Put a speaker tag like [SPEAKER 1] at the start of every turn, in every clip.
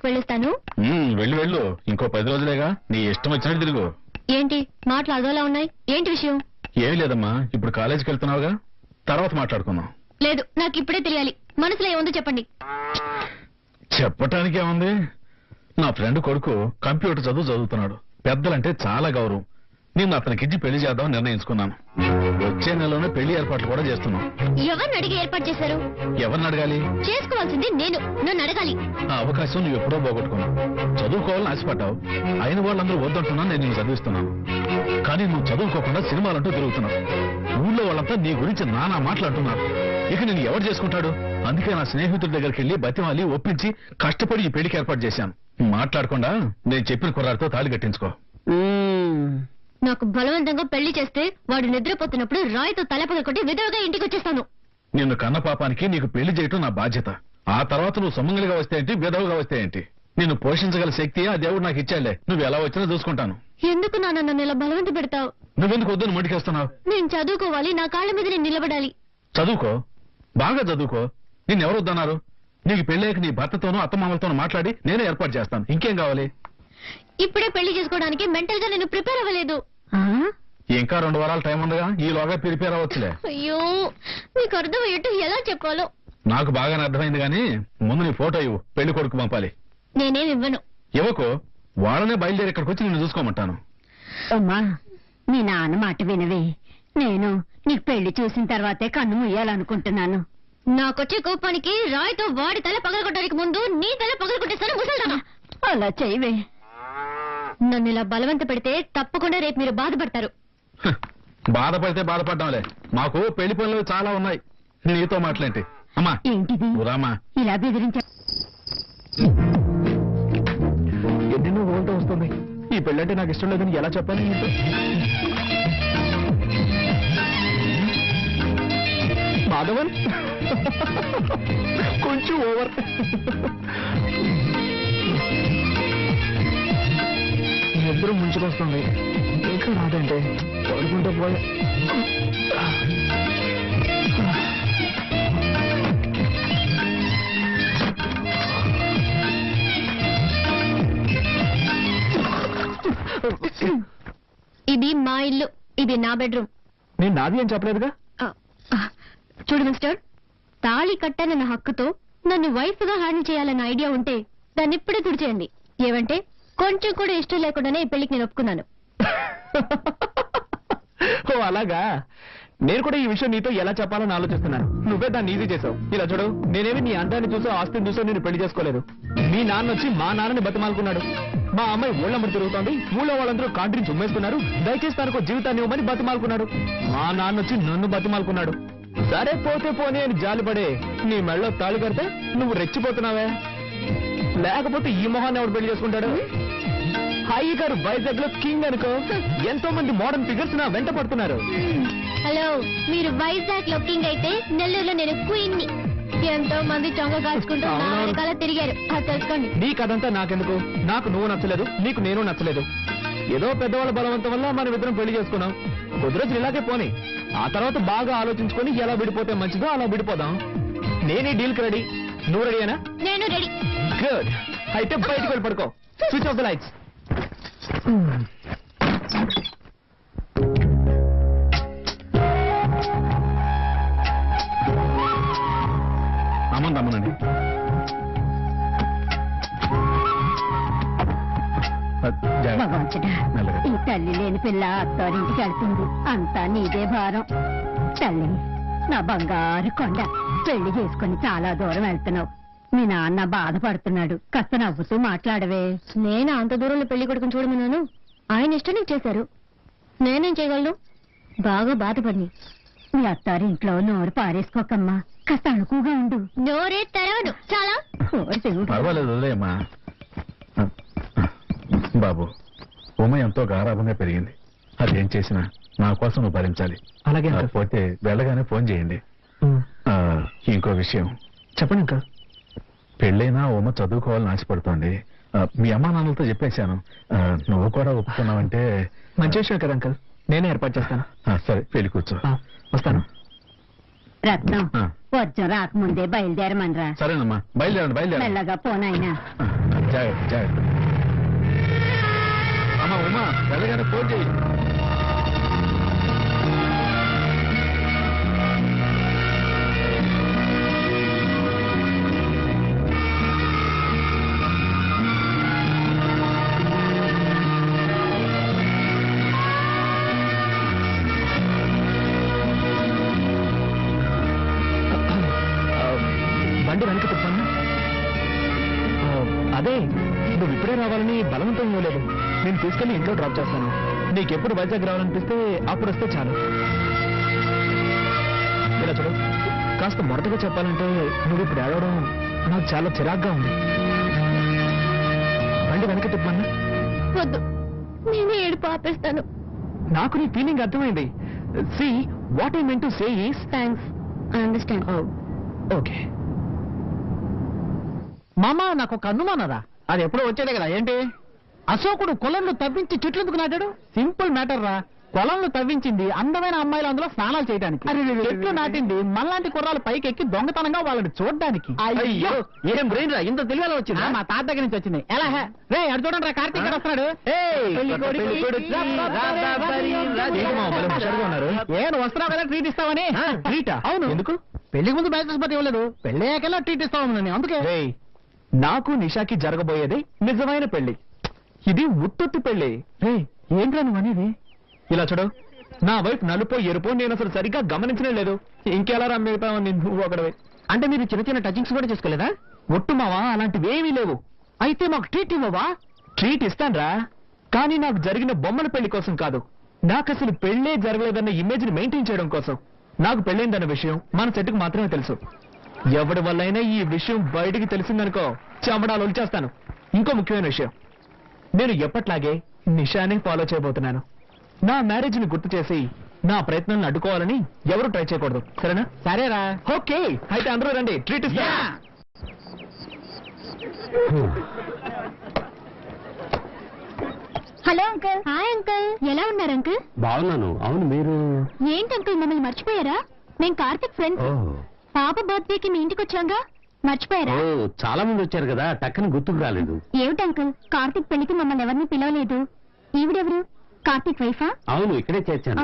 [SPEAKER 1] వెళ్ళొస్తాను.
[SPEAKER 2] వెళ్ళు వెళ్ళు, ఇంకో 10 రోజులేగా, నీ ఇష్టం వచ్చినట్టు తిరుగు.
[SPEAKER 1] ఏంటి మాటలు అదోలా ఉన్నాయి? ఏంటి విషయం?
[SPEAKER 2] ఏమీ లేదమ్మా, ఇప్పుడు కాలేజీకి వెళ్తున్నావుగా, తర్వాత మాట్లాడుకుందాం.
[SPEAKER 1] లేదు, నాకు ఇప్పుడే తెలియాలి. మనసులో ఏముందో చెప్పండి.
[SPEAKER 2] చెప్పటానికి ఏముంది, నా ఫ్రెండ్ కొడుకు కంప్యూటర్ చదువుతున్నాడు. పెద్దలంటే చాలా గౌరవం. నేను అతనికిచ్చి పెళ్లి చేద్దామని నిర్ణయించుకున్నాను. వచ్చే నెలలోనే పెళ్లి ఏర్పాట్లు కూడా చేస్తున్నాం.
[SPEAKER 1] ఎవరిని అడిగి ఏర్పాటు చేశారు?
[SPEAKER 2] ఎవరిని అడగాలి?
[SPEAKER 1] చేసుకోవాల్సింది నేను, నన్ను అడగాలి.
[SPEAKER 2] ఆ అవకాశం నువ్వు ఎప్పుడో పోగొట్టుకున్నావు. చదువుకోవాలని ఆశపడ్డావు. అయిన వాళ్ళందరూ వద్దంటున్నా నేను నిన్ను చదివిస్తున్నాను. కానీ నువ్వు చదువుకోకుండా సినిమాలంటూ తిరుగుతున్నావు. ఊళ్ళో వాళ్ళంతా నీ గురించి నానా మాట్లాడుతున్నారు. ఇక నేను ఎవరు చేసుకుంటాడు? అందుకే నా స్నేహితుడి దగ్గరికి వెళ్లి బతిమాలి ఒప్పించి కష్టపడి ఈ పెళ్లికి ఏర్పాటు చేశాను. మాట్లాడకుండా నేను చెప్పిన కుర్రాడితో తాళి కట్టించుకో.
[SPEAKER 1] నాకు బలవంతంగా పెళ్లి చేస్తే వాడు నిద్రపోతున్నప్పుడు రాయితో తలపగొట్టి విధవగా ఇంటికి వచ్చేస్తాను.
[SPEAKER 2] నిన్ను కన్న పాపానికి నీకు పెళ్లి చేయటం నా బాధ్యత. ఆ తర్వాత నువ్వు సొమ్మంగలిగా వస్తే ఏంటి, విధవగా వస్తే ఏంటి, నిన్ను పోషించగల శక్తి ఆ దేవుడు నాకు ఇచ్చాడులే. నువ్వు ఎలా వచ్చినా చూసుకుంటాను.
[SPEAKER 1] ఎందుకు నాన్న నన్ను ఇలా బలవంత పెడతావు?
[SPEAKER 2] నువ్వెందుకు వద్దని మొండికేస్తున్నావు?
[SPEAKER 1] నేను చదువుకోవాలి, నా కాళ్ళ మీద నేను నిలబడాలి.
[SPEAKER 2] చదువుకో, బాగా చదువుకో. నిన్నెవరు వద్దన్నారు? నీకు పెళ్ళాక నీ భర్తతోనూ అత్తమామలతోనూ మాట్లాడి నేనే ఏర్పాటు చేస్తాను. ఇంకేం కావాలి?
[SPEAKER 1] ఇప్పుడే పెళ్లి చేసుకోవడానికి మెంటల్ గా నేను ప్రిపేర్ అవ్వలేదు.
[SPEAKER 2] ఇంకా 2 వారాల టైం ఉందిగా, ఈలోగా ప్రిపేర్ అవ్వచ్చులే.
[SPEAKER 1] అయ్యో, మీకు అర్థమయ్యేట్టు ఎలా చెప్పాలో.
[SPEAKER 2] నాకు బాగానే అర్థమైంది కానీ ముందు నీ ఫోటో ఇవ్వు, పెళ్లి కొడుకు పంపాలి.
[SPEAKER 1] నేనేం ఇవ్వను.
[SPEAKER 2] ఇవ్వకు, వాళ్ళనే బయలుదేరి ఇక్కడికి వచ్చి నిన్ను చూసుకోమంటాను.
[SPEAKER 3] అమ్మా, మీ నాన్న మాట వినవే. నేను నీకు పెళ్లి చూసిన తర్వాతే కన్ను ముయ్యాలనుకుంటున్నాను.
[SPEAKER 1] నాకొచ్చే కోపానికి రాయితో వాడి తల పగలగొట్టడానికి ముందు నీ తల పగలగొట్టేస్తాను ముసల్దానా.
[SPEAKER 3] అలా చేయవే.
[SPEAKER 1] నన్ను ఇలా బలవంత పెడితే తప్పకుండా రేపు మీరు బాధపడతారు.
[SPEAKER 2] బాధపడితే బాధపడ్డాంలే, మాకు పెళ్లి పనులు చాలా ఉన్నాయి. నీతో మాట్లాంటి అమ్మా.
[SPEAKER 3] ఏంటిది
[SPEAKER 2] రామా,
[SPEAKER 3] ఇలా బెదిరించా?
[SPEAKER 2] ఎన్నెన్నో ఊళ్ళతో వస్తుంది. ఈ పెళ్ళంటే నాకు ఇష్టం లేదని ఎలా చెప్పాను నీతో? మాధవన్ కొంచెం ఓవర్. నిద్ర ముంచుకొస్తుంది, ఇంకా రాదంటే పడుకుంటూ పోయా.
[SPEAKER 1] ఇది మా ఇల్లు, ఇది నా బెడ్రూమ్.
[SPEAKER 2] నేను నాది అని చెప్పలేదుగా.
[SPEAKER 1] చూడు మిస్టర్, తాళి కట్టానన్న హక్కుతో నన్ను వైఫ్ గా హ్యాండిల్ చేయాలన్న ఐడియా ఉంటే దాన్ని ఇప్పుడే తుడిచేయండి. ఏమంటే కొంచెం కూడా ఇష్టం లేకుండానే ఈ పెళ్లికి నేను ఒప్పుకున్నాను.
[SPEAKER 2] ఓ అలాగా. నేను కూడా ఈ విషయం నీతో ఎలా చెప్పాలని ఆలోచిస్తున్నాను. నువ్వే దాన్ని ఈజీ చేసావు. ఇలా చూడు, నేనేమి నీ అందాన్ని చూసో ఆస్తిని చూసో నేను పెళ్లి చేసుకోలేదు. మీ నాన్న వచ్చి మా నాన్నని బతిమాలుకున్నాడు. మా అమ్మాయి ఊళ్ళమ్మడి తిరుగుతోంది, ఊళ్ళో వాళ్ళందరూ కాంట్రీని చుమ్మేస్తున్నారు, దయచేసి తనకు జీవితాన్ని ఇవ్వమని బతిమాలుకున్నాడు. మా నాన్న వచ్చి నన్ను బతిమాలుకున్నాడు. సరే పోతే పోనీ అని జాలిపడే నీ మెళ్ళలో తాళి కడితే నువ్వు రెచ్చిపోతున్నావే. లేకపోతే ఈ మొహాన్ని ఎవడు పెళ్లి చేసుకుంటాడు? హాయి గారు వైజాగ్ లో కింగ్ అనుకో, ఎంతో మంది మోడర్న్ ఫిగర్స్ నా వెంట పడుతున్నారు.
[SPEAKER 1] హలో, మీరు వైజాగ్ లో కింగ్ అయితే నెల్లూరులో నేను క్వీన్ ని. ఎంతో మంది చొంగ కాల్చుకుంటూ నా వెనకాల తిరిగారు, అది తెలుసుకోండి.
[SPEAKER 2] నీ కథంతా నాకెందుకు? నాకు నువ్వు నచ్చలేదు, నీకు నేను నచ్చలేదు. ఏదో పెద్దవాళ్ళ బలవంతం వల్ల మనం ఇద్దరం పెళ్లి చేసుకున్నాం. కొద్ది రోజులు ఇలాగే పోనీ, ఆ తర్వాత బాగా ఆలోచించుకొని ఎలా విడిపోతే మంచిదో అలా విడిపోదాం. నేనే డీల్ కి రెడీ. నువ్వు రెడీనా?
[SPEAKER 1] నేను రెడీ.
[SPEAKER 2] గుడ్. అయితే బయటికి వెళ్ళి పడుకో. Switch off the lights. అమ్మండి.
[SPEAKER 3] భగవంతుడా, ఈ తల్లి లేని పిల్ల అత్తారింటికి వెళ్తుంది. అంతా నీదే భారం. తల్లి, నా బంగారు కొండ, పెళ్లి చేసుకుని చాలా దూరం వెళ్తున్నావు. మీ నాన్న బాధపడుతున్నాడు, కాస్త నవ్వుతూ మాట్లాడవే.
[SPEAKER 1] నేను అంత దూరంలో పెళ్లి కొడుకుని చూడమన్నాను, ఆయన ఇష్టం నీకు చేశారు. నేనేం చేయగలను? బాగా బాధపడి.
[SPEAKER 3] మీ అత్తారింట్లో నోరు పారేసుకోకమ్మా, కాస్త అణుకుగా ఉండు.
[SPEAKER 1] నోరే తెరవను. చాలా
[SPEAKER 2] పర్వాలేదు, వదిలేయమ్మా. బాబు, ఉమ ఎంతో గారాభంగా పెరిగింది. అదేం చేసినా నా కోసం నువ్వు భరించాలి. అలాగే. పోతే వెళ్ళగానే ఫోన్ చేయండి. ఇంకో విషయం చెప్పండి. ఇంకా పెళ్ళైనా ఉమ చదువుకోవాలని ఆశపడుతోంది. మీ అమ్మా నాన్నలతో చెప్పేశాను. నువ్వు కూడా ఒప్పుకున్నావంటే మంచి విషయం కదా అంకల్. నేనే ఏర్పాటు చేస్తాను. సరే, పెళ్లి కూర్చో. వస్తాను.
[SPEAKER 3] రత్నం
[SPEAKER 2] ఆ.
[SPEAKER 3] వర్జం రాకముందే బయలుదేరమనరా.
[SPEAKER 2] సరేనమ్మా, బయలుదేరండి బయలుదేరండి.
[SPEAKER 3] మెల్లగా పోనాయన.
[SPEAKER 2] జాగ్రత్త జాగ్రత్త. అమ్మా ఉమా, వెళ్ళగానే ఫోన్ చేయి. బండి వెనక తిప్పన్నా. అదే నువ్వు ఇప్పుడే రావాలని బలవంతం ఇవ్వలేదు. నేను తీసుకెళ్లి ఇంట్లో డ్రాప్ చేస్తాను. నీకెప్పుడు వైజాగ్ రావాలనిపిస్తే అప్పుడు వస్తే చాలు. ఇలా చూడు, కాస్త మొదటగా చెప్పాలంటే నువ్వు ఇప్పుడు ఏడవడం నాకు చాలా చిరాగ్గా ఉంది. బండి వెనక తిప్పన్నా.
[SPEAKER 1] వద్దు, నేనే ఏడుపు ఆపేస్తాను.
[SPEAKER 2] నాకు నీ ఫీలింగ్ అర్థమైంది. See what I meant to say is
[SPEAKER 1] thanks, I understand.
[SPEAKER 2] Okay.
[SPEAKER 4] మామ నాకు ఒక అనుమానరా. అది ఎప్పుడో వచ్చేదే కదా. ఏంటి? అశోకుడు కొలంలో తవ్వించి చెట్లు ఎందుకు నాటాడు? సింపుల్ మ్యాటర్ రా. కొలంలో తవ్వించింది అందమైన అమ్మాయిలు అందులో స్నానాలు చేయడానికి. చెట్లు నాటింది మనలాంటి కుర్రాలు పైకి ఎక్కి దొంగతనంగా వాళ్ళని చూడడానికి.
[SPEAKER 2] అయ్యో, ఏం బ్రెయిన్ రా, ఇంత తెలియాలో వచ్చింది.
[SPEAKER 4] మా తాత దగ్గర నుంచి వచ్చింది. ఎలా హే? రే అడు చూడండి రా, కార్తీక్ గారు వస్తున్నాడు. నేను వస్తున్నావు కదా ట్రీట్ ఇస్తామని.
[SPEAKER 2] ట్రీటా?
[SPEAKER 4] అవును.
[SPEAKER 2] ఎందుకు?
[SPEAKER 4] పెళ్లికి ముందు బ్యాచెస్ పట్టి ఇవ్వలేదు, పెళ్ళయ్యాకెలా ట్రీట్ ఇస్తామని. అందుకే
[SPEAKER 2] రేయ్, నాకు నిషాకి జరగబోయేది నిజమైన పెళ్లి. ఇది ఉత్తొత్తి పెళ్లి.
[SPEAKER 4] రే ఏంట్రా నువ్వు అనేది?
[SPEAKER 2] ఇలా చూడు, నా వైపు నలుపో ఎరుపో నేను అసలు సరిగ్గా గమనించనే లేదు. ఇంకెలా రమ్మిగుతావని నువ్వు ఒకడవే.
[SPEAKER 4] అంటే మీరు చిన్న చిన్న టచింగ్స్ కూడా చేసుకోలేదా?
[SPEAKER 2] ఒట్టు మావా, అలాంటివి ఏమీ లేవు.
[SPEAKER 4] అయితే మాకు ట్రీట్ ఇవ్వవా?
[SPEAKER 2] ట్రీట్ ఇస్తాన్రా, కానీ నాకు జరిగిన బొమ్మల పెళ్లి కోసం కాదు. నాకు అసలు పెళ్లే జరగలేదన్న ఇమేజ్ ని మెయింటైన్ చేయడం కోసం. నాకు పెళ్ళైందన్న విషయం మన చెట్టుకు మాత్రమే తెలుసు. ఎవడి వల్లైనా ఈ విషయం బయటికి తెలిసిందనుకో, చెమడాలు ఒలిచేస్తాను. ఇంకో ముఖ్యమైన విషయం, నేను ఎప్పట్లాగే నిషాని ఫాలో చేయబోతున్నాను. నా మ్యారేజ్ ని గుర్తు చేసి నా ప్రయత్నాలను అడ్డుకోవాలని ఎవరు ట్రై చేయకూడదు. సరేనా?
[SPEAKER 4] సరేరా.
[SPEAKER 2] ఓకే, అయితే అందరూ రండి, ట్రీట్ ఇస్తా.
[SPEAKER 1] Hello uncle. హాయ్ అంకుల్, ఎలా ఉన్నారు అంకుల్?
[SPEAKER 5] బాగున్నాను. అవును, మీరు?
[SPEAKER 1] ఏంటి అంకుల్, మమ్మల్ని మర్చిపోయారా? నేను కార్తిక్ ఫ్రెండ్స్. పాప బర్త్డేకి మీ ఇంటికి వచ్చాగా, మర్చిపోయారా?
[SPEAKER 5] చాలా మంది వచ్చారు కదా, టక్కని గుర్తుకు రాలేదు.
[SPEAKER 1] ఏమిటి అంకుల్, కార్తిక్ పెళ్లికి మమ్మల్ని ఎవరిని పిలవలేదు. ఈవిడెవరు? కార్తిక్ వైఫా?
[SPEAKER 5] అవును, ఇక్కడే చేర్చాను.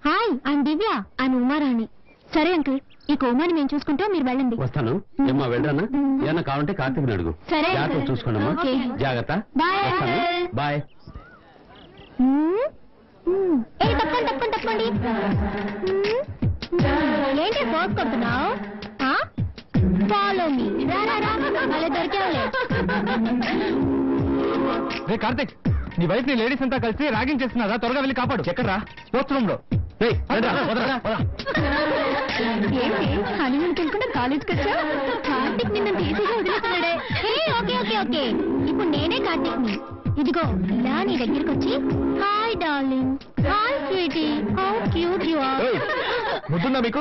[SPEAKER 1] Hi, I'm Divya, I'm Uma Rani. సరే అంకుల్, ఈ కోమాని మేము చూసుకుంటాం, మీరు వెళ్ళండి.
[SPEAKER 5] వస్తాను. ఏమ్మా, వెళ్ళరానా? ఏమన్నా కావాలంటే కార్తీక్ అడుగు.
[SPEAKER 1] సరే
[SPEAKER 5] జాగ్రత్త
[SPEAKER 1] అంకుల్.
[SPEAKER 5] చూసుకోండమ్మా.
[SPEAKER 1] ఓకే.
[SPEAKER 5] జాగ్రత్త.
[SPEAKER 1] బాయ్
[SPEAKER 5] వస్తాను.
[SPEAKER 1] అంకుల్.
[SPEAKER 5] బాయ్.
[SPEAKER 1] ఏ తప్పండి తప్పండి తప్పండి. ఏంటి ఫోర్స్ కొడుతున్నావు? Follow me. అలా దొరికావులే.
[SPEAKER 2] రే కార్తిక్, నీ వైఫ్ ని లేడీస్ అంతా కలిసి ర్యాగింగ్ చేస్తున్నారా? త్వరగా వెళ్ళి కాపాడు. ఎక్కడ్రా? స్పోర్ట్స్ రూమ్ లో.
[SPEAKER 1] ఏంటి హనీమూన్ తినకుండా కాలేజ్కి వచ్చా? కార్తిక్ నిన్ను ఈజీగా వదిలేస్తున్నాడే. ఓకే ఓకే ఓకే, ఇప్పుడు నేనే కార్తిక్ ని. ఇదిగో ఇలా నీ దగ్గరికి వచ్చి, hi darling, hi sweetie, how cute you are.
[SPEAKER 2] బుద్ధుందా మీకు?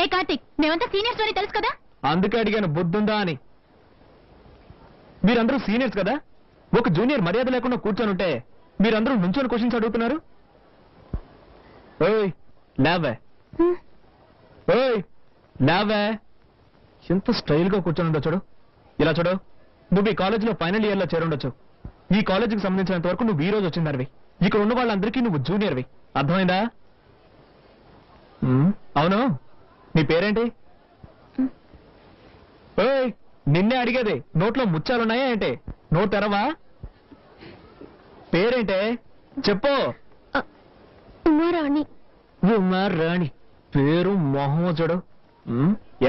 [SPEAKER 1] ఏ కార్తిక్, మేమంతా సీనియర్ స్టోరీ తెలుసు కదా.
[SPEAKER 2] అందుకే అడిగాను, బుద్ధుందా అని. మీరందరూ సీనియర్స్ కదా, ఒక జూనియర్ మర్యాద లేకుండా కూర్చొని ఉంటే మీరందరూ నుంచొని క్వశ్చన్స్ అడుగుతున్నారు. ఓయ్ లేవే, ఓయ్ లేవే. ఎంత స్టైల్ గా కూర్చొని ఉండో చూడు. ఇలా చూడు, నువ్వు ఈ కాలేజీలో ఫైనల్ ఇయర్ లో చేరుండొచ్చు. ఈ కాలేజీకి సంబంధించినంత వరకు నువ్వు ఈ రోజు వచ్చిందనివి. ఇక్కడ ఉన్న వాళ్ళందరికీ నువ్వు జూనియర్వి. అర్థమైందా? అవును, నీ పేరేంటి? ఓయ్, నిన్నే అడిగేది. నోట్లో ముచ్చాలున్నాయా ఏంటి? నోట్ తెరవా? పేరేంటే చెప్పు.
[SPEAKER 1] ఉమారాణి.
[SPEAKER 2] ఉమారాణి పేరు మొహం చూడు.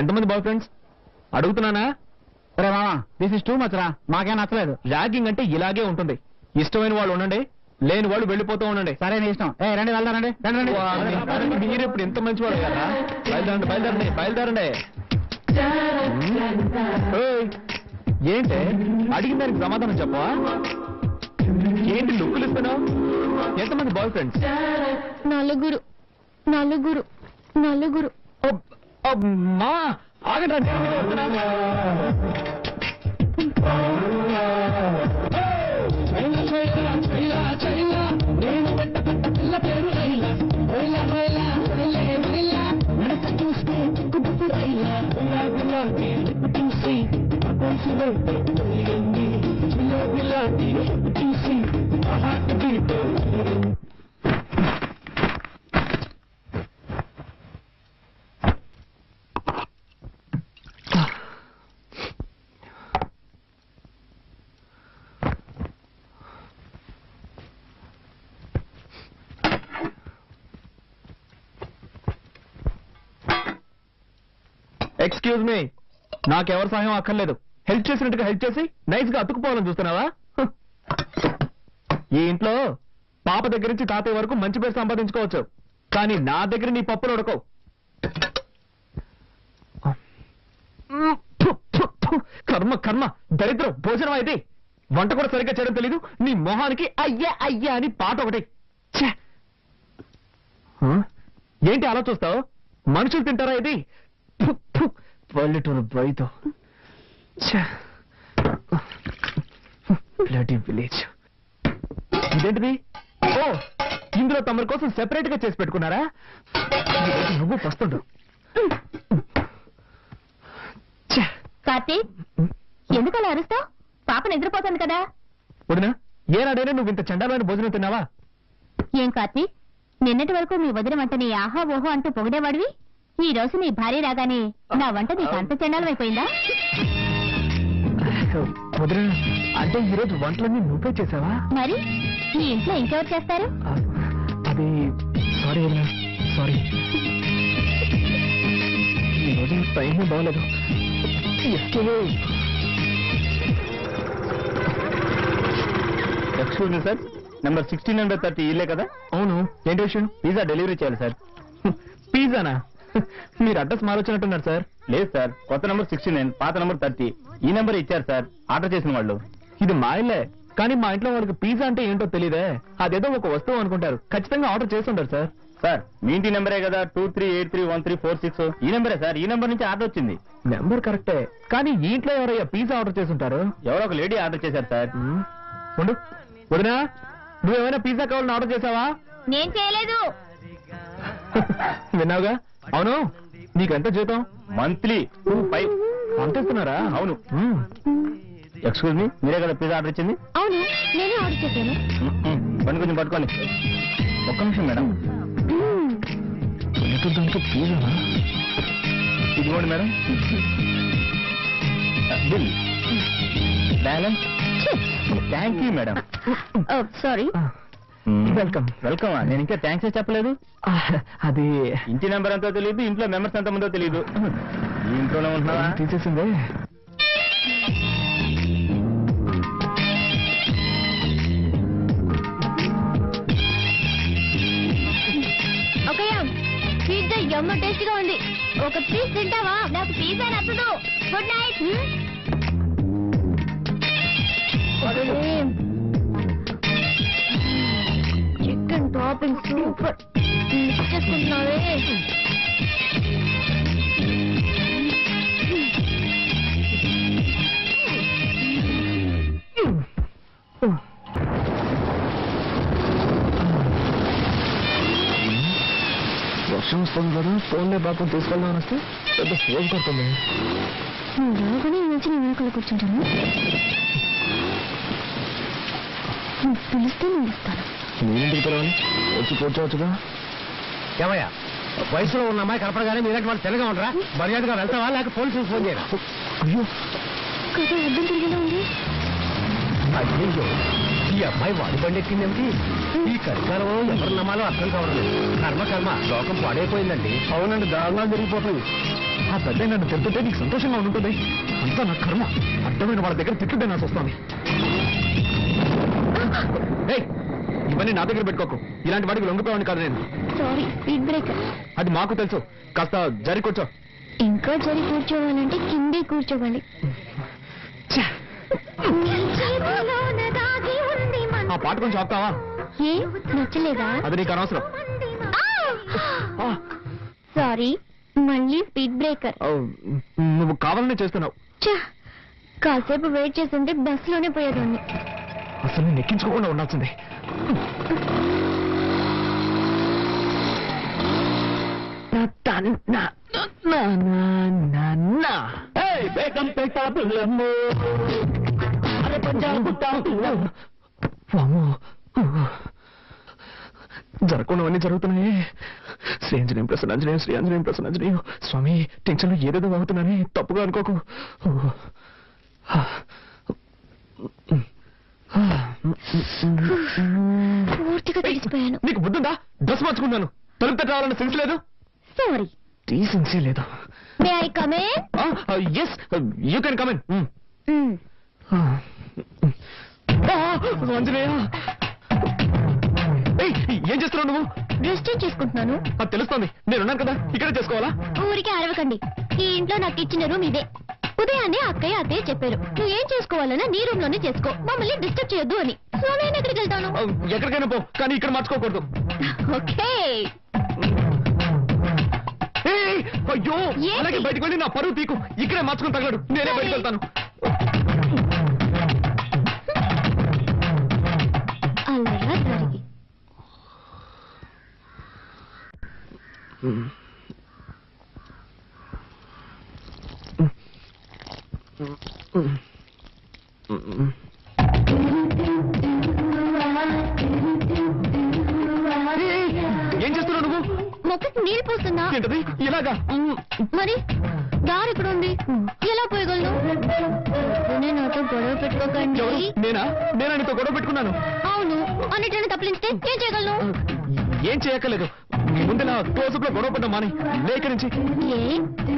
[SPEAKER 2] ఎంతమంది బాయ్ ఫ్రెండ్స్ అడుగుతున్నానా?
[SPEAKER 4] రే మామా, దిస్ ఇస్ టూ మచ్ రా, మాకేం నచ్చలేదు.
[SPEAKER 2] ర్యాగింగ్ అంటే ఇలాగే ఉంటుంది. ఇష్టమైన వాళ్ళు ఉండండి, లేని వాళ్ళు వెళ్ళిపోతూ ఉండండి.
[SPEAKER 4] సరే నీ ఇష్టం. ఏ రండి, వెళ్దానండి. రండి.
[SPEAKER 2] మీరు ఇప్పుడు ఎంత మంచివాడు కదా. బయలుదేరండి బయలుదేరండి బయలుదేరండి. ఓయ్, ఏంటే అడిగిన దానికి సమాధానం చెప్పవా? ఏంటి లుక్కులు ఇస్తున్నావు? ఎంతమంది బాయ్ ఫ్రెండ్స్?
[SPEAKER 1] నలుగురు నలుగురు నలుగురు.
[SPEAKER 2] అమ్మా ఆగండి. ఎక్స్క్యూజ్ మీ, నాకెవరి సహాయం అక్కర్లేదు. హెల్ప్ చేసినట్టుగా హెల్ప్ చేసి నైస్ గా అతుక్కుపోవాలని చూస్తున్నావా? ఈ ఇంట్లో పాప దగ్గర నుంచి తాతయ్య వరకు మంచి పేరు సంపాదించుకోవచ్చు, కానీ నా దగ్గర నీ పప్పులు ఉడకవు. కర్మ కర్మ, దరిద్రం, భోజనం అయితే వంట కూడా సరిగ్గా చేయడం తెలీదు. నీ మొహానికి అయ్యా అయ్యా అని పాట ఒకటి. ఛే! ఏంటి అలా చూస్తావు? మనుషులు తింటారా ఇది? పల్లెటూరు బయతో విలేజ్. ఇదేంటిది? ఓ, ఇందులో తమరి కోసం సెపరేట్ గా చేసి పెట్టుకున్నారా? నువ్వు వస్తుండు.
[SPEAKER 1] కార్తీక్, ఎందుకు అలా అరుస్తావు? పాప నిద్రపోతుంది కదా.
[SPEAKER 2] వదినా, ఏనాడైనా నువ్వు ఇంత చండాలమైన భోజనం తిన్నావా?
[SPEAKER 1] ఏం కార్తీక్, నిన్నటి వరకు మీ వదిన వంటని ఆహా ఓహో అంటూ పొగిడేవాడివి. ఈ రోజు నీ భార్య రాగానే నా వంట నీకు అంత చండాలం అయిపోయిందా?
[SPEAKER 2] వదినా, అంటే ఈరోజు వంటలన్నీ నువ్వే చేసావా?
[SPEAKER 1] మరి ఈ ఇంట్లో ఇంకెవరు చేస్తారు?
[SPEAKER 2] అది సారీ వదినా, సారీ. ఈరోజు టైం బాగలేదు.
[SPEAKER 4] ఎక్స్క్యూజ్ మీ సార్, నెంబర్ 1630 ఇల్లే కదా?
[SPEAKER 2] అవును, ఏంటి విషయం?
[SPEAKER 4] పిజ్జా డెలివరీ చేయాలి సార్.
[SPEAKER 2] పిజ్జానా? మీరు అడ్రస్ మారొచ్చినట్టున్నారు సార్.
[SPEAKER 4] లేదు సార్, కొత్త నెంబర్ 69, పాత నెంబర్ 30. ఈ నెంబర్ ఇచ్చారు సార్ ఆర్డర్ చేసిన వాళ్ళు.
[SPEAKER 2] ఇది మా ఇల్లే, కానీ మా ఇంట్లో వాళ్ళకి పిజ్జా అంటే ఏంటో తెలియదే. అదేదో ఒక వస్తువు అనుకుంటారు. ఖచ్చితంగా ఆర్డర్ చేస్తుంటారు సార్.
[SPEAKER 4] సార్, మీ ఇంటి నెంబరే కదా 23831346. ఈ నెంబరే సార్, ఈ నెంబర్ నుంచి ఆర్డర్ వచ్చింది.
[SPEAKER 2] నెంబర్ కరెక్టే, కానీ ఈ ఇంట్లో ఎవరయ్యా పిజ్జా ఆర్డర్ చేస్తుంటారు?
[SPEAKER 4] ఎవరో ఒక లేడీ ఆర్డర్ చేశారు సార్.
[SPEAKER 2] ఉండు, వదినా, నువ్వేమైనా పిజ్జా కావాలని ఆర్డర్ చేసావా?
[SPEAKER 1] నేను చేయలేదు.
[SPEAKER 2] విన్నావుగా? అవును, నీకెంత జీతం?
[SPEAKER 4] మంత్లీ 25.
[SPEAKER 2] అంతేస్తున్నారా?
[SPEAKER 4] అవును. ఎక్స్క్యూజ్ మీ, మీరే కదా పిజ్జా ఆర్డర్ ఇచ్చింది?
[SPEAKER 1] అవును, నేనే ఆర్డర్ చేశాను.
[SPEAKER 4] బండి కొంచెం పట్టుకోండి. ఒక్క నిమిషం మేడం.
[SPEAKER 2] పిజ్జా
[SPEAKER 4] ఇదిగోండి madam bill. Balance. Thank you madam.
[SPEAKER 1] Sorry.
[SPEAKER 2] Welcome.
[SPEAKER 4] వెల్కమా? నేను ఇంకా థ్యాంక్స్ చెప్పలేదు.
[SPEAKER 2] అది
[SPEAKER 4] ఇంటి నెంబర్ ఎంతో తెలియదు, ఇంట్లో మెంబర్స్ ఎంత మందో తెలియదు. ఈ ఇంట్లోనే ఉంటున్నావా?
[SPEAKER 2] తీసేసిందే.
[SPEAKER 1] ఓకేయా, పిజ్జా ఎమ్మ టేస్ట్ గా ఉంది. ఒక పీస్ తింటావా? నాకు పిజ్జా నచ్చదు. Good night. Chicken topping super. చేసుకుంటున్నావే.
[SPEAKER 2] వర్షం వస్తుంది కదా, ఫోన్లే బాబు తీసుకెళ్దామని వస్తే పెద్ద ఫోన్ కొడుతుంది.
[SPEAKER 1] రాగానే వచ్చి నేను వెనకాల కూర్చుంటాను. నువ్వు పిలిస్తే నేను ఇస్తాను.
[SPEAKER 2] నేనేంటికి పిలవాలి? వచ్చి కూర్చోవచ్చుగా.
[SPEAKER 4] ఏమయ్యా, వయసులో ఉన్న అమ్మాయి కనపడగానే మీరంటే వాళ్ళు తెలుగా ఉండరా? మర్యాదగా వెళ్తావా లేక పోలీసులు ఫోన్ చేయరా?
[SPEAKER 2] అయ్యో,
[SPEAKER 1] కదా అర్థం తిరిగేలా ఉంది.
[SPEAKER 4] అయ్యో, ఈ అమ్మాయి వాడి బండి ఎక్కిందేమిటి? ఈ కలికాలంలో ఎవరు నమ్మాలో అర్థం కావట్లేదు. కర్మ లోకం పాడైపోయిందండి.
[SPEAKER 2] అవునండి, దారుణాలు జరిగిపోతుంది. ఆ పెద్ద నన్ను తింటుంటే నీకు సంతోషంగా ఉంటుంది. అంతా నా కర్మ. అడ్డమైన వాళ్ళ దగ్గర తిట్టుంటే నాకు వస్తుంది. ఇవన్నీ నా దగ్గర పెట్టుకోకు. ఇలాంటి వాడికి లొంగిపోయాను కాదు నేను.
[SPEAKER 1] Sorry, speed breaker.
[SPEAKER 2] అది మాకు తెలుసు. కాస్త జరి కూర్చో.
[SPEAKER 1] ఇంకా జరి కూర్చోవాలంటే కిందే కూర్చోవాలి.
[SPEAKER 2] ఆ పాట కొంచెం ఆపుతావా?
[SPEAKER 1] ఏ నచ్చలేదా?
[SPEAKER 2] అది నీకు అనవసరం.
[SPEAKER 1] సారీ, మళ్ళీ స్పీడ్ బ్రేకర్.
[SPEAKER 2] నువ్వు కావాలనే చేస్తున్నావు.
[SPEAKER 1] కాసేపు వెయిట్ చేస్తుంటే బస్సులోనే పోయేదాన్ని.
[SPEAKER 2] అసలు నేను ఎక్కించుకోకుండా ఉండాల్సిందే. జరగకుండావన్నీ జరుగుతున్నాయి. శ్రీ ఆంజనేయం ప్రసన్నాంజనేయం, శ్రీ ఆంజనేయం ప్రసన్నాంజనేయం. స్వామి, టెన్షన్ లో ఏదేదో అవుతున్నానే, తప్పుగా అనుకోకు.
[SPEAKER 1] పూర్తిగా తెలిసిపోయాను.
[SPEAKER 2] నీకు బుద్ధుందా? డ్రెస్ మార్చుకున్నాను, తలుపు తట్ట రావాలన్న సెన్స్ లేదు,
[SPEAKER 1] సారీ.
[SPEAKER 2] డీసెన్సీ లేదు.
[SPEAKER 1] May I come in?
[SPEAKER 2] Yes, you can come in. Anjaneya, ఏం చేస్తున్నావు నువ్వు?
[SPEAKER 1] డ్రెస్ చేంజ్ చేసుకుంటున్నాను.
[SPEAKER 2] అది తెలుస్తోంది, నేనున్నాను కదా, ఇక్కడే చేసుకోవాలా?
[SPEAKER 1] ఊరికే అరవకండి. ఈ ఇంట్లో నాకు ఇచ్చిన రూమ్ ఇదే. ఉదయాన్నే అక్కయ్య అత్తయ్య చెప్పారు, నువ్వు ఏం చేసుకోవాలన్నా నీ రూమ్ లోనే చేసుకో, మమ్మల్ని డిస్టర్బ్ చేయొద్దు అని. సో నేను ఎక్కడికి వెళ్తాను?
[SPEAKER 2] ఎక్కడికైనా పో, కానీ ఇక్కడ మార్చుకోకూడదు.
[SPEAKER 1] ఓకే.
[SPEAKER 2] అయ్యో, అలాగే బయటకు వెళ్ళి నా పరువు తీకు. ఇక్కడే మార్చుకుని తగలడు, నేనే బయటకు వెళ్తాను.
[SPEAKER 1] అలా జరిగి
[SPEAKER 2] ఏం చేస్తున్నావు నువ్వు?
[SPEAKER 1] మొక్కకి నీళ్ళు పోస్తున్నా.
[SPEAKER 2] ఏంటది ఇలాగా?
[SPEAKER 1] మరి దారి ఇక్కడ ఉంది, ఎలా పోయగలను? నాతో గొడవ పెట్టుకోకండి.
[SPEAKER 2] నేనా నీతో గొడవ పెట్టుకున్నాను?
[SPEAKER 1] అవును, అన్నిటిని తప్పించితే ఏం చేయగలను?
[SPEAKER 2] ఏం చేయక్కర్లేదు, ముందులా క్లోజప్ లో గొడవ పడ్డా మాని. లేక నుంచి
[SPEAKER 1] ఏ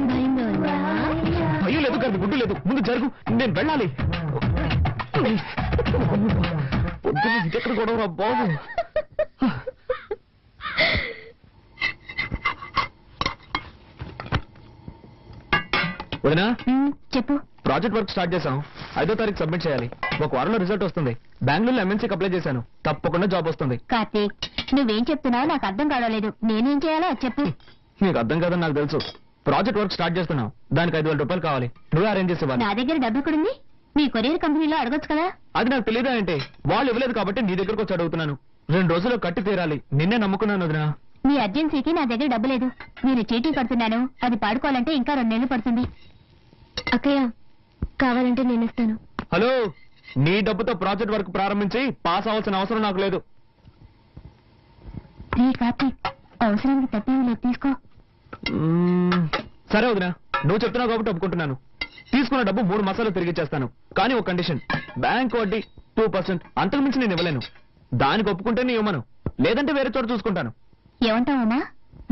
[SPEAKER 1] భయంగా ఉందా?
[SPEAKER 2] భయం లేదు, కానీ గుడ్డు లేదు. ముందు జరుగు, నేను వెళ్ళాలి. పొద్దున్న ఇదెక్కడ గొడవరా బాబు. వదినా,
[SPEAKER 1] చెప్పు.
[SPEAKER 2] ప్రాజెక్ట్ వర్క్ స్టార్ట్ చేశాం. 5వ తారీఖు సబ్మిట్ చేయాలి. ఒక వారంలో రిజల్ట్ వస్తుంది. బెంగళూరులో ఎంఎన్సీకి అప్లై చేశాను, తప్పకుండా జాబ్ వస్తుంది.
[SPEAKER 1] కార్తీక్, నువ్వేం చెప్తున్నావు నాకు అర్థం కావలేదు. నేనేం చేయాలో అది చెప్పు.
[SPEAKER 2] నీకు అర్థం కాదని నాకు తెలుసు. ప్రాజెక్ట్ వర్క్ స్టార్ట్ చేస్తున్నావు, దానికి 5,000 రూపాయలు కావాలి. నువ్వే అరేంజ్ చేసేవాళ్ళు.
[SPEAKER 1] నా దగ్గర డబ్బు ఎక్కడుంది? మీ కొరియర్ కంపెనీలో అడగొచ్చు కదా.
[SPEAKER 2] అది నాకు తెలియదా అంటే? వాళ్ళు ఇవ్వలేదు కాబట్టి నీ దగ్గరకు వచ్చి అడుగుతున్నాను. 2 రోజుల్లో కట్టి తీరాలి. నిన్నే నమ్ముకున్నాను వదినా.
[SPEAKER 1] మీ అర్జెన్సీకి నా దగ్గర డబ్బు లేదు. నేను చీటీ కడుతున్నాను, అది పాడుకోవాలంటే ఇంకా 2 నెలలు పడుతుంది. అక్కయ్య, కావాలంటే నేను ఇస్తాను.
[SPEAKER 2] హలో, నీ డబ్బుతో ప్రాజెక్ట్ వర్క్ ప్రారంభించి పాస్ అవ్వాల్సిన అవసరం నాకు లేదు.
[SPEAKER 1] కార్తీక్, అవసరానికి తప్పేమీ లేదు, తీసుకో.
[SPEAKER 2] సరే వదినా, నువ్వు చెప్తున్నావు కాబట్టి ఒప్పుకుంటున్నాను. తీసుకున్న డబ్బు 3 మాసాలు తిరిగి ఇచ్చేస్తాను. కానీ ఒక కండిషన్, బ్యాంక్ వడ్డీ 2%, అంతకు మించి నేను ఇవ్వలేను. దానికి ఒప్పుకుంటే నీ ఇవ్వను, లేదంటే వేరే చోట చూసుకుంటాను.
[SPEAKER 1] ఏమంటావమ్మా?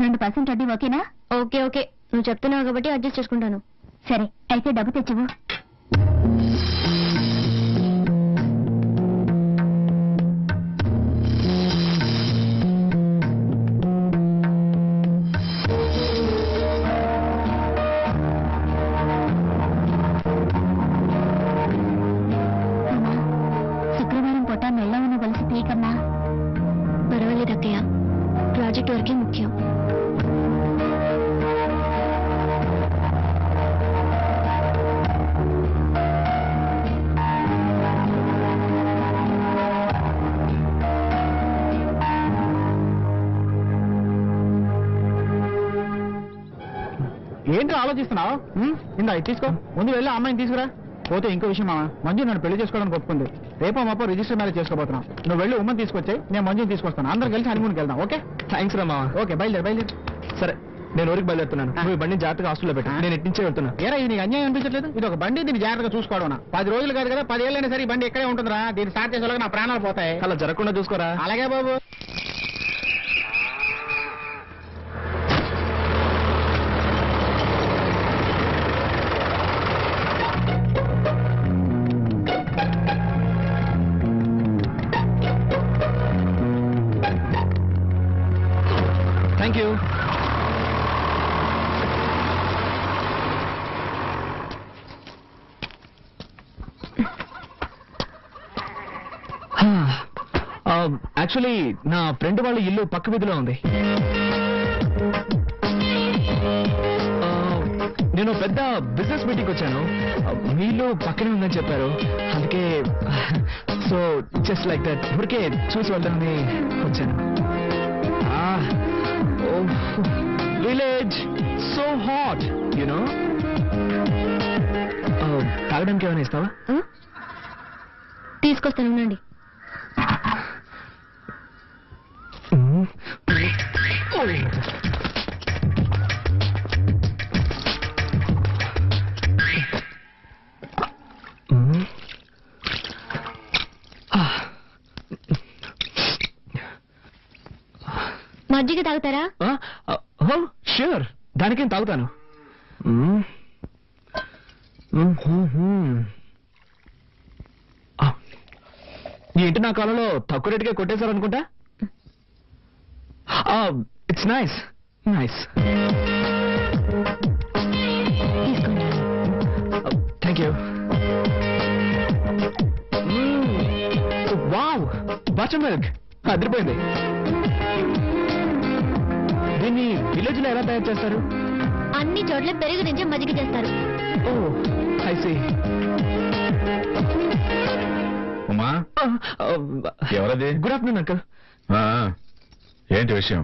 [SPEAKER 1] 2% వడ్డీ ఓకేనా? ఓకే ఓకే, నువ్వు చెప్తున్నావు కాబట్టి అడ్జస్ట్ చేసుకుంటాను. సరే, అయితే డబ్బు తెచ్చివు. శుక్రవారం పూట మెల్ల ఉన్న గొలుసు తీయకన్నా. పర్వాలేదు అక్కయ్య, ప్రాజెక్ట్ వరకే ముఖ్యం.
[SPEAKER 4] ఏంటి ఆలోచిస్తున్నావు? ఇందా ఇది తీసుకో, ముందు వెళ్ళి అమ్మాయిని తీసుకురా. పోతే ఇంకో విషయం మామ, మంజు నన్ను పెళ్లి చేసుకోవడానికి ఒప్పుకుంది. రేపో మాపో రిజిస్టర్ మ్యారేజ్ చేసుకోబోతున్నాం. నువ్వు వెళ్ళి ఉమ్మని తీసుకొచ్చాయి, నేను మంజుని తీసుకొస్తాను. అందరం కలిసి హనీమూన్కి వెళ్దాం. ఓకే?
[SPEAKER 2] థ్యాంక్స్ రా మావా.
[SPEAKER 4] ఓకే, బయలుదేరు.
[SPEAKER 2] సరే, నేను ఊరికి బయలుదేరుతున్నాను. నువ్వు ఈ బండిని జాగ్రత్తగా హాస్టల్లో పెట్టు, నేను ఇట్టించే వెళ్తున్నా.
[SPEAKER 4] ఏరా, ఇది నీకు అన్యాయం అనిపించట్లేదు? ఇది ఒక బండి, దీన్ని జాగ్రత్తగా చూసుకోవడం. 10 రోజులు కాదు కదా, 10 ఏళ్ళైనా సరే ఈ బండి ఇక్కడే ఉంటుందిరా. దీన్ని స్టార్ట్ చేసేలాగా నా ప్రాణాలు పోతాయి.
[SPEAKER 2] అలా జరగకుండా చూసుకోరా.
[SPEAKER 4] అలాగే బాబు.
[SPEAKER 2] Thank you. యాక్చువల్లీ నా ఫ్రెండ్ వాళ్ళ ఇల్లు పక్క వీధిలో ఉంది. నేను పెద్ద బిజినెస్ మీటింగ్ వచ్చాను. మీ ఇల్లు పక్కనే ఉందని చెప్పారు, అందుకే సో జస్ట్ లైక్ దట్ ఊరికే చూసి వెళ్తానని వచ్చాను. Village so hot, you know. తాగడానికి ఏమైనా ఇస్తావా?
[SPEAKER 1] తీసుకొస్తాను ఉండండి. మజ్జిగ తాగుతారా?
[SPEAKER 2] ష్యూర్, దానికేం తాగుతాను. ఏంటి నా కాలంలో తక్కువ రేటుగా కొట్టేశారనుకుంటా. It's nice nice. Thank you. Wow, butter milk అదిరిపోయింది. దీన్ని విలేజ్ లో ఎలా తయారు చేస్తారు?
[SPEAKER 1] అన్ని చోట్ల పెరుగు నుంచి మజ్జిగ చేస్తారు.
[SPEAKER 2] ఓ ఐ సీ.
[SPEAKER 6] ఉమా, ఎవరది?
[SPEAKER 2] Good afternoon uncle.
[SPEAKER 6] ఏంటి విషయం?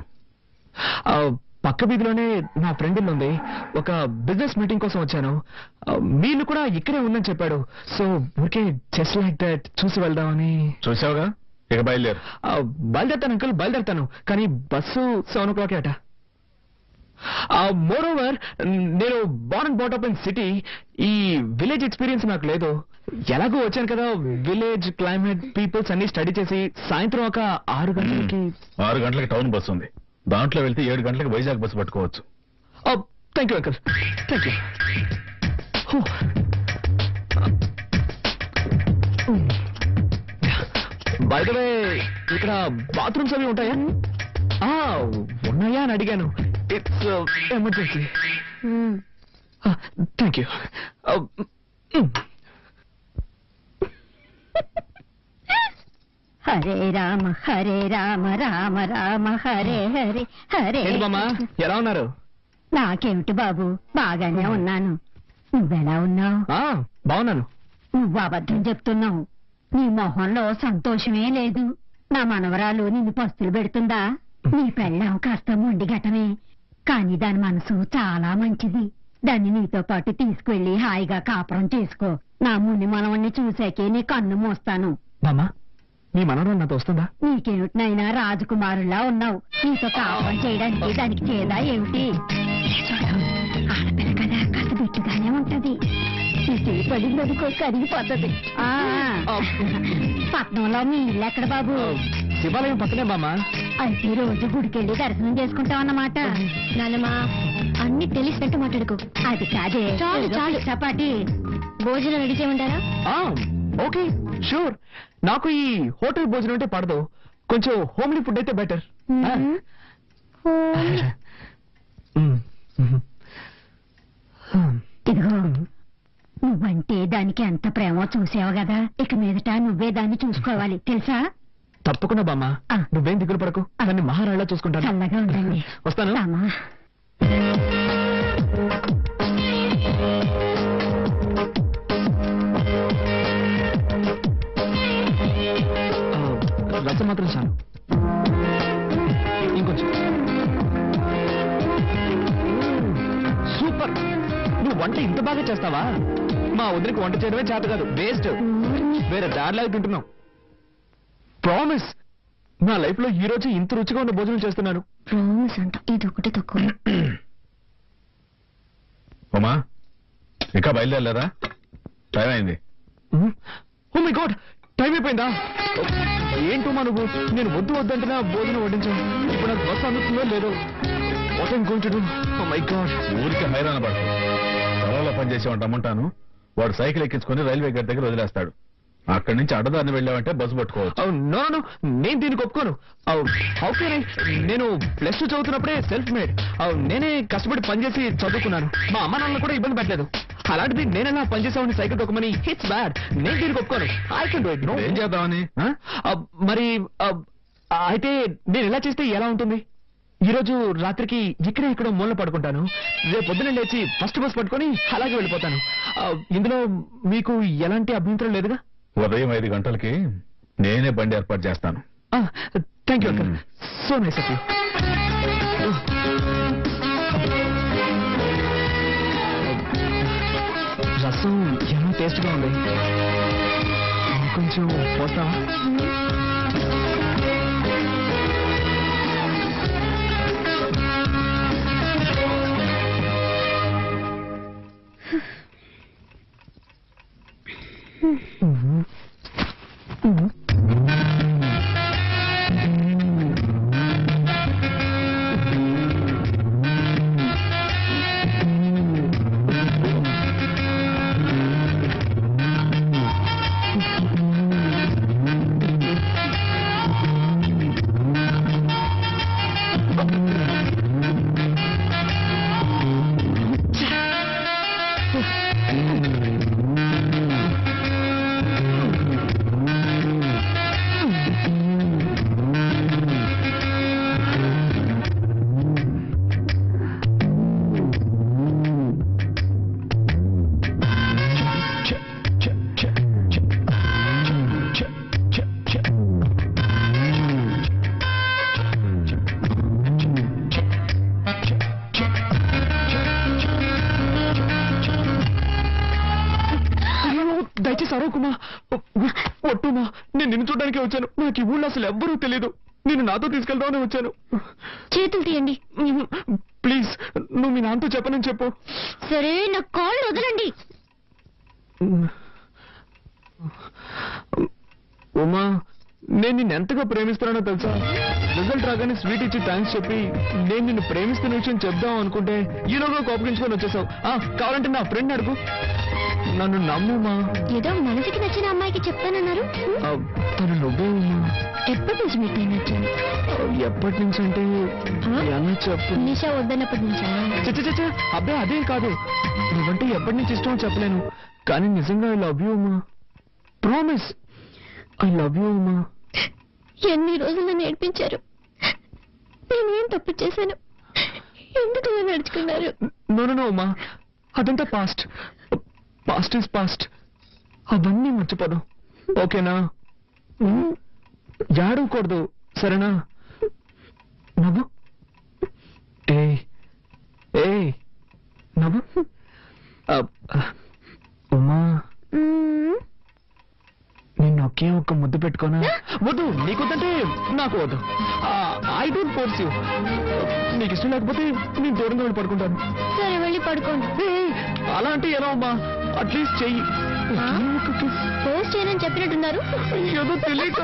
[SPEAKER 2] పక్క వీధిలోనే నా ఫ్రెండ్ ఇల్లు ఉంది. ఒక బిజినెస్ మీటింగ్ కోసం వచ్చాను. మీరు కూడా ఇక్కడే ఉందని చెప్పాడు. సో ఊరికే జస్ట్ లైక్ దట్ చూసి వెళ్దామని.
[SPEAKER 6] చూసావుగా, ఇక బయలుదేరు.
[SPEAKER 2] బయలుదేరుతాను అంకుల్, బయలుదేరుతాను. కానీ బస్సు 7 o'clock అట. మోర్ ఓవర్, నేను born and bought up in city. ఈ విలేజ్ ఎక్స్పీరియన్స్ నాకు లేదు. ఎలాగో వచ్చాను కదా, విలేజ్ క్లైమేట్ పీపుల్స్ అన్ని స్టడీ చేసి సాయంత్రం ఒక 6 గంటలకి
[SPEAKER 6] 6 గంటలకి టౌన్ బస్సు ఉంది. దాంట్లో వెళ్తే 7 గంటలకి వైజాగ్ బస్సు పట్టుకోవచ్చు.
[SPEAKER 2] Thank you uncle, thank you. By the way, ఇక్కడ బాత్రూమ్స్ అవి ఉంటాయా? ఉన్నాయా అని అడిగాను. It's emergency. Thank you.
[SPEAKER 3] Hare Rama Rama Rama Hare Hare Hare.
[SPEAKER 2] ఏంటి బామ్మ, ఎలా ఉన్నారు?
[SPEAKER 3] నాకేమిటి బాబు, బాగానే ఉన్నాను. నువ్వెలా ఉన్నావు?
[SPEAKER 2] బాగున్నాను.
[SPEAKER 3] నువ్వు అబద్ధం చెప్తున్నావు. నీ మొహంలో సంతోషమే లేదు. నా మనవరాలు నిన్ను పస్తులు పెడుతుందా? నీ పెళ్ళాం కాస్త మొండిగటమే, కానీ దాని మనసు చాలా మంచిది. దాన్ని నీతో పాటు తీసుకువెళ్లి హాయిగా కాపురం చేసుకో. నా ముని మనవణ్ణి చూసాకే నీ కన్ను మోస్తాను.
[SPEAKER 2] బామ్మ, మీ మనవరాలు నాతో వస్తుందా?
[SPEAKER 3] నీకేమిటినైనా రాజకుమారులా ఉన్నావు. నీతో కాపురం చేయడానికి దానికి చేదా ఏమిటి? ఆడపిల్ల కదా, కాస్త బిట్టుగానే ఉంటది. నీ చేయి పడిందనుకో కరిగిపోతుంది. పట్నంలో మీ ఇల్లు ఎక్కడ బాబు?
[SPEAKER 2] శివాలయం పక్కనే బామ్మ.
[SPEAKER 3] అయితే రోజు గుడికెళ్ళి దర్శనం చేసుకుంటాం అన్నమాట.
[SPEAKER 1] నాన్నమ్మా, అన్ని తెలిసినట్టు మాట్లాడుకో.
[SPEAKER 3] అది కాదే,
[SPEAKER 1] చాలు, చాలు.
[SPEAKER 3] చపాటి
[SPEAKER 1] భోజనం రెడీ చేయమంటారా?
[SPEAKER 2] Okay, sure. నాకు ఈ హోటల్ భోజనం అంటే పడదు. కొంచెం హోమ్లీ ఫుడ్ అయితే బెటర్.
[SPEAKER 3] ఇదిగో, నువ్వంటే దానికి ఎంత ప్రేమో చూసావు కదా. ఇక మీదట నువ్వే దాన్ని చూసుకోవాలి, తెలుసా?
[SPEAKER 2] తప్పకుండా బామ్మ, నువ్వేం దిగులు పడకు. దాన్ని మహారాణిలా చూసుకుంటాను.
[SPEAKER 3] చల్లగా ఉండండి.
[SPEAKER 2] వస్తాను.
[SPEAKER 3] రామా.
[SPEAKER 2] రసం మాత్రం చాలు. ఇంకొంచెం. సూపర్. నువ్వు వంట ఇంత బాగా చేస్తావా? మా వదిలికి వంట చేయడమే చేత కాదు, వేస్ట్. వేరే దారిలాగా తింటున్నావు. ప్రామిస్, నా లైఫ్ లో ఈ రోజు ఇంత రుచిగా ఉన్న భోజనం చేస్తున్నాను.
[SPEAKER 1] ప్రామిస్ అంట, ఇది ఒకటి తక్కువ.
[SPEAKER 6] ఉమా, ఇంకా బయలుదేరలేదా? టైం అయింది.
[SPEAKER 2] ఓ మై గాడ్, టైం అయిపోయిందా? ఏంటో నువ్వు, నేను వద్దు వద్దంటున్నా భోజనం వడ్డించాను. ఇప్పుడు నాకు బస్సు అందుతుందో లేదో. What I'm going to do? Oh my god.
[SPEAKER 6] ఊరికి హైరాణ పడతాడు. పొలంలో పనిచేసేవాడు రమ్మంటాను. వాడు సైకిల్ ఎక్కించుకుని రైల్వే గేట్ దగ్గర వదిలేస్తాడు. అక్కడి నుంచి అడ్డదారిని వెళ్ళావంటే బస్సు పట్టుకోవచ్చు.
[SPEAKER 2] నో నో, నేను దీనికి ఒప్పుకోను. How can I? నేను +2 చదువుతున్నప్పుడే సెల్ఫ్ మేడ్. నేనే కష్టపడి పనిచేసి చదువుకున్నాను. మా అమ్మ నాన్నలు కూడా ఇబ్బంది పెట్టలేదు. అలాంటిది నేనైనా పనిచేసామని సైకిల్ తొక్కమని ఇట్స్ బ్యాడ్. నేను దీనికి ఒప్పుకోను. I can do it. No.
[SPEAKER 6] ఏం చేద్దామని?
[SPEAKER 2] మరి అయితే నేను ఎలా చేస్తే ఎలా ఉంటుంది? ఈ రోజు రాత్రికి ఇక్కడే ఇక్కడ మూలన పడుకుంటాను. రేపు పొద్దున లేచి ఫస్ట్ బస్ పట్టుకొని అలాగే వెళ్ళిపోతాను. ఇందులో మీకు ఎలాంటి అభ్యంతరం లేదుగా?
[SPEAKER 6] ఉదయం 5 గంటలకి నేనే బండి ఏర్పాటు చేస్తాను.
[SPEAKER 2] Thank you uncle, so nice of you. రసం ఎంత టేస్ట్ గా ఉంది. కొంచెం పోస్తావా? దయచేసి అరవకుమా, ఒట్టుమా. నేను నిన్ను చూడడానికే వచ్చాను. నాకు ఈ ఊళ్ళో అసలు ఎవ్వరూ తెలియదు. నేను నాతో తీసుకెళ్దామని వచ్చాను.
[SPEAKER 1] చేతులు తీయండి.
[SPEAKER 2] ప్లీజ్ నువ్వు మీ నాన్నతో చెప్పనని చెప్పు.
[SPEAKER 1] సరే, నా కాళ్ళు వదలండి.
[SPEAKER 2] ఉమా, నేను నిన్ను ఎంతగా ప్రేమిస్తున్నానో తెలుసా? రిజల్ట్ రాగానే స్వీట్ ఇచ్చి థ్యాంక్స్ చెప్పి నేను నిన్ను ప్రేమిస్తున్న విషయం చెప్దాం అనుకుంటే ఈలోగా కోపగించుకొని వచ్చేసావు. కావాలంటే నా ఫ్రెండ్ అడుగు. నన్ను నమ్ముమా.
[SPEAKER 1] ఏదో మనసుకి నచ్చిన అమ్మాయికి చెప్తానన్నారు.
[SPEAKER 2] తను నువ్వే ఉమా.
[SPEAKER 1] ఎప్పటి నుంచి మీకు నేను వచ్చాను?
[SPEAKER 2] ఎప్పటి నుంచి అంటే అన్నీ చెప్పు.
[SPEAKER 1] నిషా వద్దన్నప్పటి నుంచా?
[SPEAKER 2] చచ్చ అబ్బాయి అదేం కాదు. నువ్వంటే ఎప్పటి నుంచి ఇష్టమో చెప్పలేను, కానీ నిజంగా I love you Uma. Promise, I love you Uma.
[SPEAKER 1] ఎన్ని రోజులు నేర్పించారు. నేనేం తప్పు చేశాను? ఎందుకు ఇలా నడుచుకున్నారు?
[SPEAKER 2] నో ఉమా, అదంతా పాస్ట్. Past is past. అవన్నీ మర్చిపోదు, ఓకేనా? ఏడవకూడదు, సరేనా? నవ్వు. ఏ నవ్వు. ఉమా, నిన్ను ఒకే ఒక్క ముద్దు పెట్టుకోనా? వద్దు, నీకొద్దంటే నాకు వద్దు. I don't force you. నీకు ఇష్టం లేకపోతే నేను దూరంగా వెళ్ళి పడుకుంటాను.
[SPEAKER 1] సరే, వెళ్ళి పడుకోండి.
[SPEAKER 2] అలా అంటే ఎలా అమ్మా? అట్లీస్ట్ చెయ్యి.
[SPEAKER 1] పోస్ట్ చేయనని చెప్పినట్టున్నారు.
[SPEAKER 2] ఏదో తెలియక